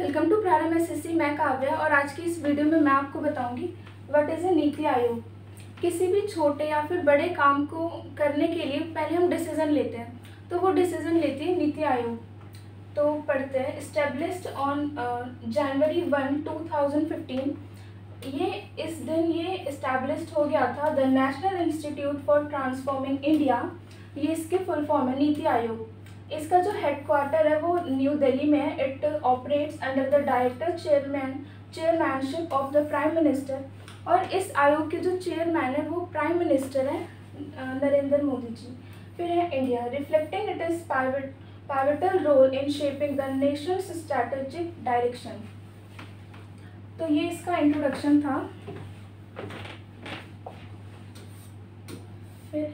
Welcome to प्रारंभ SSC. मैं काव्या और आज की इस वीडियो में मैं आपको बताऊंगी what is a NITI Aayog. किसी भी छोटे या फिर बड़े काम को करने के लिए पहले हम डिसीजन लेते हैं, तो वो डिसीजन लेती है नीति आयोग। तो पढ़ते हैं। Established on January 1, 2015। इस दिन ये इस्टेब्लिश्ड हो गया था the national institute for transforming India. ये इसके फुल फॉर्म है नीति आयोग। इसका जो हेडक्वार्टर है वो न्यू दिल्ली में है। It operates under the director chairmanship of the prime minister. और इस आयोग के जो चेयरमैन है वो प्राइम मिनिस्टर है नरेंद्र मोदी जी। फिर है India, reflecting it is pivotal role in shaping the nation's strategic direction। तो ये इसका इंट्रोडक्शन था। फिर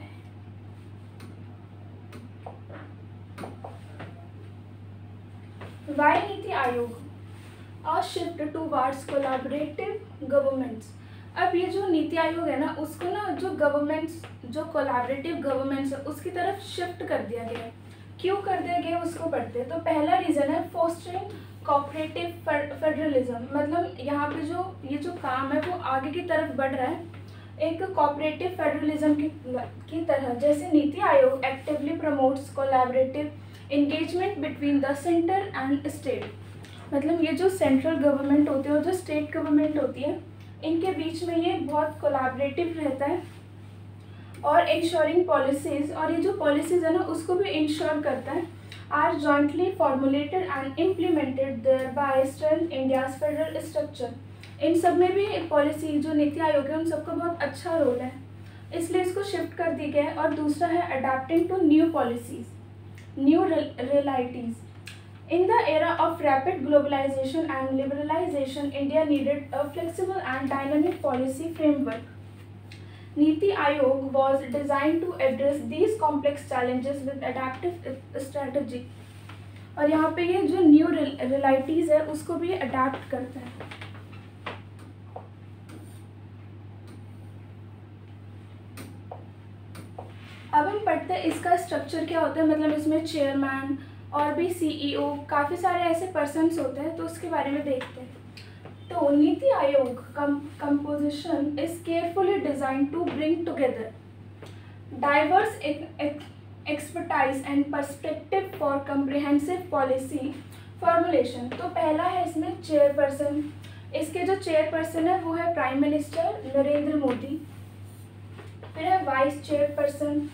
वाई नीति आयोग, अ शिफ्ट टूवर्ड्स कोलैबोरेटिव गवर्नमेंट्स। अब ये जो नीति आयोग है ना, उसको ना जो गवर्नमेंट्स, जो कोलैबोरेटिव गवर्नमेंट्स है उसकी तरफ शिफ्ट कर दिया गया है। क्यों कर दिया गया उसको पढ़ते हैं। तो पहला रीज़न है फोस्टरिंग कोऑपरेटिव फेडरलिज्म। मतलब यहाँ पे जो ये जो काम है वो आगे की तरफ बढ़ रहा है एक कोऑपरेटिव फेडरलिज्म की तरह। जैसे नीति आयोग actively promotes collaborative engagement between the centre and state. मतलब ये जो सेंट्रल गवर्नमेंट होती है और जो स्टेट गवर्नमेंट होती है, इनके बीच में ये बहुत कोलैबोरेटिव रहता है। और इंश्योरिंग पॉलिसीज़, और ये जो पॉलिसीज़ है ना उसको भी इंश्योर करता है, are jointly formulated and implemented thereby strength India's federal structure. इन सब में भी पॉलिसी जो नीति आयोग है उन सबका बहुत अच्छा रोल है, इसलिए इसको शिफ्ट कर दी गया है। और दूसरा है adapting to new policies, new realities. In the era of rapid globalization and liberalization, India needed a flexible and dynamic policy framework. Niti Aayog was designed to address these complex challenges with adaptive strategy. और यहाँ पे ये जो new realities है उसको भी adapt करता है। अब हम पढ़ते हैं इसका स्ट्रक्चर क्या होता है। मतलब इसमें चेयरमैन और भी सीईओ काफ़ी सारे ऐसे पर्सन्स होते हैं, तो उसके बारे में देखते हैं। तो NITI Aayog composition is carefully design to bring together diverse expertise and perspective for comprehensive policy formulation. तो पहला है इसमें चेयरपर्सन। इसके जो चेयरपर्सन है वो है प्राइम मिनिस्टर नरेंद्र मोदी। फिर है वाइस चेयरपर्सन।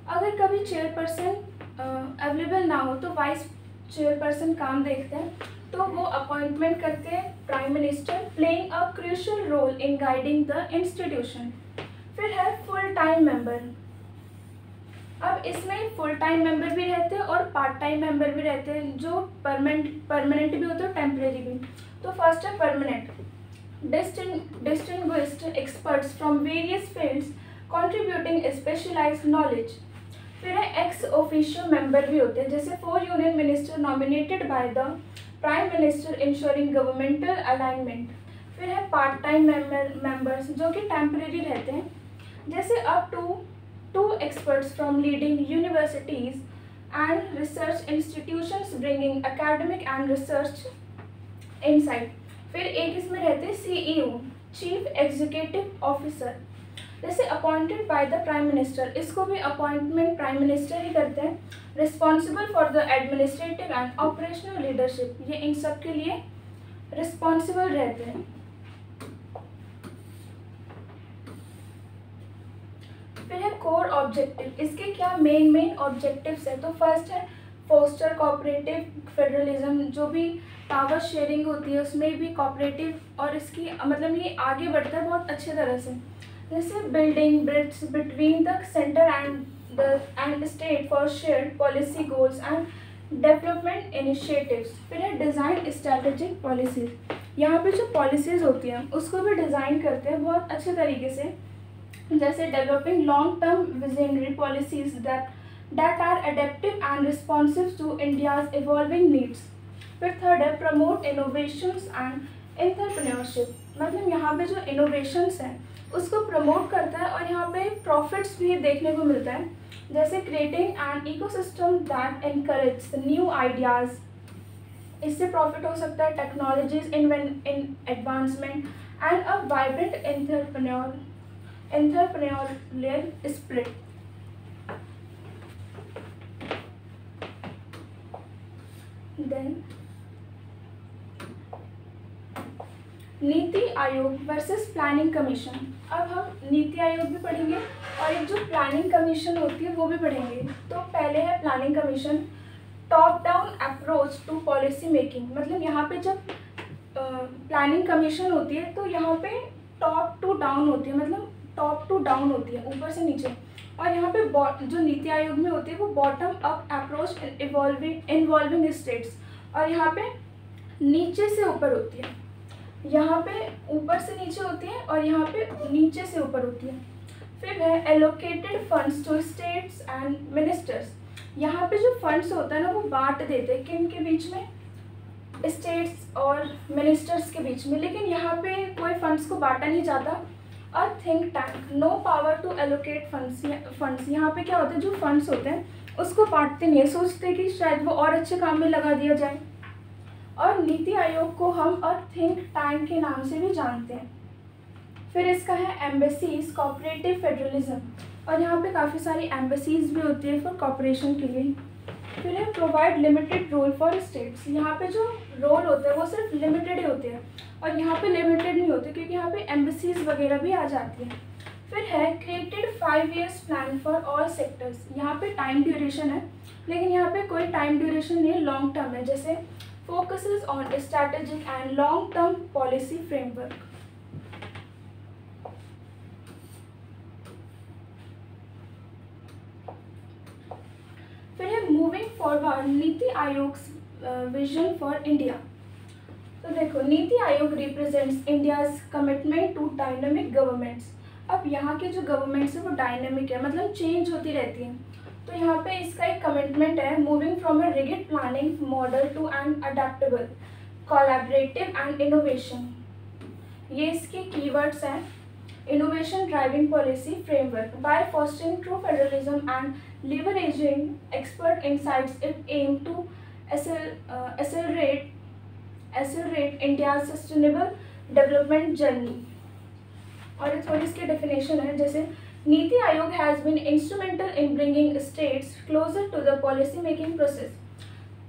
अगर कभी चेयरपर्सन अवेलेबल ना हो तो वाइस चेयरपर्सन काम देखते हैं, तो वो अपॉइंटमेंट करते हैं prime minister, playing a crucial role in guiding the institution. फिर है फुल टाइम मेंबर। अब इसमें फुल टाइम मेंबर भी रहते हैं और पार्ट टाइम मेंबर भी रहते हैं, जो परमानेंट भी होते हैं, टेम्परेरी भी। तो फर्स्ट है permanent, distinguished experts from various fields contributing specialised knowledge. फिर है एक्स ऑफिशियो मेंबर भी होते हैं, जैसे 4 union minister nominated by the prime minister ensuring governmental alignment. फिर है पार्ट टाइम मेंबर्स जो कि टेम्परेरी रहते हैं, जैसे up to 2 experts from leading universities and research institutions bringing academic and research insight. फिर एक इसमें रहते हैं सीईओ, चीफ एग्जीक्यूटिव ऑफिसर, जैसे appointed by the prime minister. इसको भी अपॉइंटमेंट प्राइम मिनिस्टर ही करते हैं। Responsible for the administrative and operational leadership, ये इन सब के लिए रिस्पॉन्सिबल रहते हैं। फिर है कोर ऑब्जेक्टिव। इसके क्या मेन ऑब्जेक्टिव्स है। तो फर्स्ट है फोस्टर कोऑपरेटिव फेडरलिज्म। जो भी पावर शेयरिंग होती है उसमें भी कोऑपरेटिव, और इसकी मतलब ये आगे बढ़ता है बहुत अच्छे तरह से। जैसे building breeds between the centre and state for shared policy goals and development initiatives. फिर है डिज़ाइन स्ट्रैटेजिक पॉलिसीज। यहाँ पे जो पॉलिसीज़ होती हैं उसको भी डिज़ाइन करते हैं बहुत अच्छे तरीके से, जैसे developing long term visionary policies that are adaptive and responsive to India's evolving needs. फिर थर्ड है प्रमोट इनोवेशंस एंड एंटरप्रेन्योरशिप। मतलब यहाँ पे जो इनोवेशंस हैं उसको प्रमोट करता है और यहाँ पे प्रॉफिट्स भी देखने को मिलता है, जैसे creating an ecosystem that encourage new ideas इससे प्रॉफिट हो सकता है technologies in advancement and a vibrant entrepreneurial spirit. Then Niti Aayog versus planning commission. अब हम नीति आयोग भी पढ़ेंगे और एक जो प्लानिंग कमीशन होती है वो भी पढ़ेंगे। तो पहले है planning commission, top down approach to policy making. मतलब यहाँ पे जब प्लानिंग कमीशन होती है तो यहाँ पे टॉप टू डाउन होती है, मतलब टॉप टू डाउन होती है, ऊपर से नीचे। और यहाँ पे जो नीति आयोग में होती है वो bottom up approach involving states, और यहाँ पे नीचे से ऊपर होती है। यहाँ पे ऊपर से नीचे होती है और यहाँ पे नीचे से ऊपर होती है। फिर है allocated funds to states and ministers. यहाँ पे जो फंड्स होता है ना वो बांट देते हैं किन के बीच में, स्टेट्स और मिनिस्टर्स के बीच में, लेकिन यहाँ पे कोई फंड्स को बांटा नहीं जाता। और think tank, no power to allocate funds. यहाँ पे क्या होता है, जो फंड्स होते हैं उसको बांटते नहीं है, सोचते कि शायद वो और अच्छे काम में लगा दिया जाए। और नीति आयोग को हम और थिंक टैंक के नाम से भी जानते हैं। फिर इसका है एम्बेसीज कोऑपरेटिव फेडरलिज्म, और यहाँ पे काफ़ी सारी एम्बेसीज भी होती है फॉर कॉपरेशन के लिए। फिर है provide limited role for states. यहाँ पे जो रोल होते हैं वो सिर्फ लिमिटेड ही होते हैं, और यहाँ पे लिमिटेड नहीं होते क्योंकि यहाँ पे एम्बेसीज वगैरह भी आ जाती हैं। फिर है created 5 years plan for all sectors. यहाँ पे टाइम ड्यूरेशन है, लेकिन यहाँ पे कोई टाइम ड्यूरेशन नहीं है, लॉन्ग टर्म है, जैसे focuses on strategic and long-term policy framework. फिर है moving forward NITI Aayog vision for India. तो देखो, Niti Aayog represents India's commitment to dynamic governments. अब यहाँ के जो गवर्नमेंट्स है वो डायनेमिक है, मतलब चेंज होती रहती हैं। तो यहाँ पे इसका एक कमिटमेंट है, moving from a rigid planning model to an adaptable collaborative and innovation. ये इसके कीवर्ड्स हैं, innovation driving policy framework by fostering true federalism and leveraging expert insights, it aim to accelerate India sustainable development journey. और ये थोड़ी इसकी definition है, जैसे Niti Aayog has been instrumental in bringing states closer to the policy making process.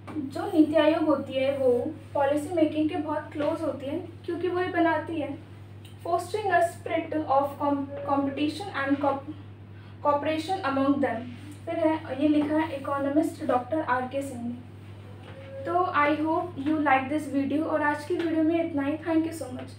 जो नीति आयोग होती है वो पॉलिसी मेकिंग के बहुत क्लोज होती है क्योंकि वो ही बनाती है। Fostering a spirit of competition and cooperation among them. फिर है, ये लिखा है इकोनॉमिस्ट डॉक्टर R.K. सिंह ने। तो I hope you like this video, और आज की वीडियो में इतना ही। Thank you so much.